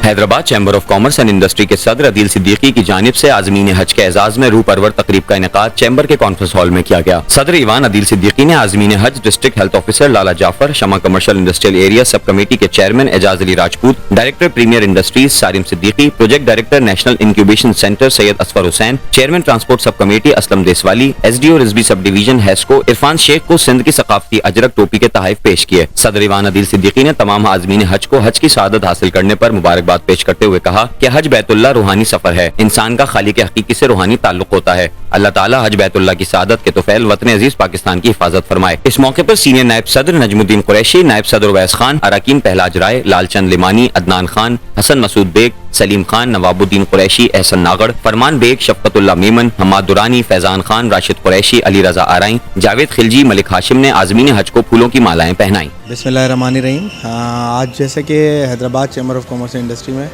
Hyderabad chamber of commerce and industry کے صدر عدیل صدیقی کی جانب سے عازمین حج کے اعزاز میں روح پرور تقریب کا انعقاد چیمبر کے کانفرنس ہال میں کیا گیا۔ صدر ایوان عدیل صدیقی نے عازمین حج district health officer Lala Jafar, Shama commercial industrial area sub committee کے chairman Ejaz Ali Rajput, director premier industries Sarim Siddiqui, project director national incubation centre Syed Asfar Hussain, chairman transport sub committee Aslam Deswali, S D O Rizvi sub division HESCO Irfan Sheikh کو سندھ کی ثقافتی اجرک ٹوپی کے تحائف پیش کیے۔ صدر ایوان عدیل صدیقی نے تمام عازمین حج کو حج کی سعادت حاصل کرنے پر مبارکباد پیش کرتے ہوئے کہا کہ حج بیت اللہ روحانی سفر ہے، انسان کا خالق حقیقی سے روحانی تعلق ہوتا ہے۔ اللہ تعالیٰ حج بیت اللہ کی سعادت کے طفیل وطن عزیز پاکستان کی حفاظت فرمائے۔ اس موقع پر سینئر نائب صدر نجم الدین قریشی، نائب صدر اویس خان، اراکین پہلاج رائے، لال چند لمانی، عدنان خان، حسن مسعود بیگ، سلیم خان، نواب الدین قریشی، احسن ناگڑ، فرمان بیگ، شفقت اللہ میمن، حماد دورانی، فیضان خان، راشد قریشی، علی رضا آرائیں، جاوید خلجی، ملک ہاشم نے عازمین حج کو پھولوں کی مالائیں پہنائیں۔ بسم اللہ الرحمن الرحیم۔ آج جیسے کہ Hyderabad chamber of commerce industry میں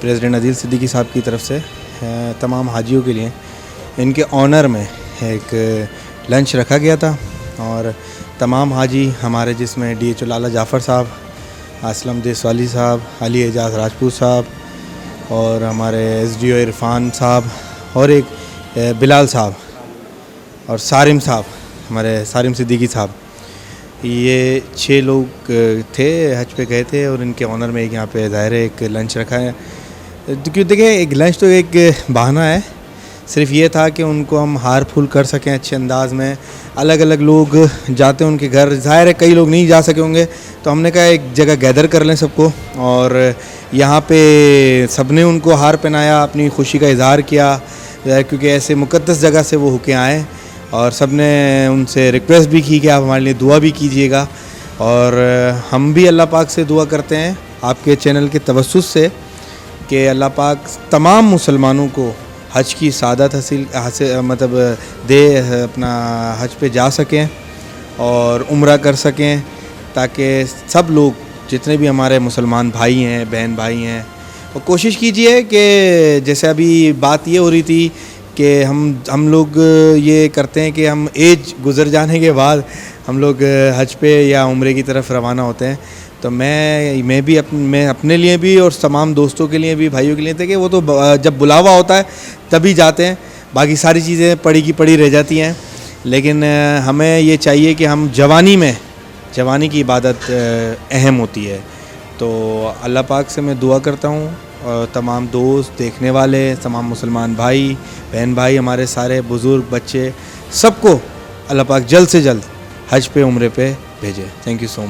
پریزیڈنٹ عدیل صدیقی صاحب کی طرف سے تمام حاجیوں کے لیے ان کے آنر میں ایک لنچ رکھا گیا تھا، اور تمام حاجی ہمارے جس میں ڈی ایچ او لالا جعفر صاحب، اسلم دیسوالی صاحب، علی اعجاز راجپوت صاحب، اور ہمارے ایس ڈی او عرفان صاحب، اور ایک بلال صاحب، اور سارم صاحب، ہمارے سارم صدیقی صاحب، یہ 6 لوگ تھے حج پہ گئے تھے، اور ان کے آنر میں ایک یہاں پہ ظاہر ہے ایک لنچ رکھا ہے۔ کیوں دیکھیں ایک لنچ تو ایک بہانہ ہے، صرف یہ تھا کہ ان کو ہم ہار پھول کر سکیں اچھے انداز میں۔ الگ الگ لوگ جاتے ہیں ان کے گھر، ظاہر ہے کئی لوگ نہیں جا سکے ہوں گے، تو ہم نے کہا ایک جگہ گیدر کر لیں سب کو، اور یہاں پہ سب نے ان کو ہار پہنایا، اپنی خوشی کا اظہار کیا، کیونکہ ایسے مقدس جگہ سے وہ ہو کے آئیں، اور سب نے ان سے ریکویسٹ بھی کی کہ آپ ہمارے لیے دعا بھی کیجئے گا، اور ہم بھی اللہ پاک سے دعا کرتے ہیں آپ کے چینل کے توسط سے کہ اللہ پاک تمام مسلمانوں کو حج کی سعادت حاصل دے، اپنا حج پہ جا سکیں اور عمرہ کر سکیں، تاکہ سب لوگ جتنے بھی ہمارے مسلمان بھائی ہیں، بہن بھائی ہیں، اور کوشش کیجئے کہ جیسے ابھی بات یہ ہو رہی تھی کہ ہم لوگ یہ کرتے ہیں کہ ہم ایج گزر جانے کے بعد ہم لوگ حج پہ یا عمرے کی طرف روانہ ہوتے ہیں، تو میں بھی اپنے لیے بھی اور تمام دوستوں کے لیے بھی، بھائیوں کے لیے تھے کہ وہ تو جب بلاوا ہوتا ہے تبھی جاتے ہیں، باقی ساری چیزیں پڑی کی پڑی رہ جاتی ہیں، لیکن ہمیں یہ چاہیے کہ ہم جوانی کی عبادت اہم ہوتی ہے۔ تو اللہ پاک سے میں دعا کرتا ہوں، اور تمام دوست، دیکھنے والے، تمام مسلمان بھائی بہن بھائی، ہمارے سارے بزرگ، بچے، سب کو اللہ پاک جلد سے جلد حج پہ عمرے پہ بھیجے۔ Thank you so much.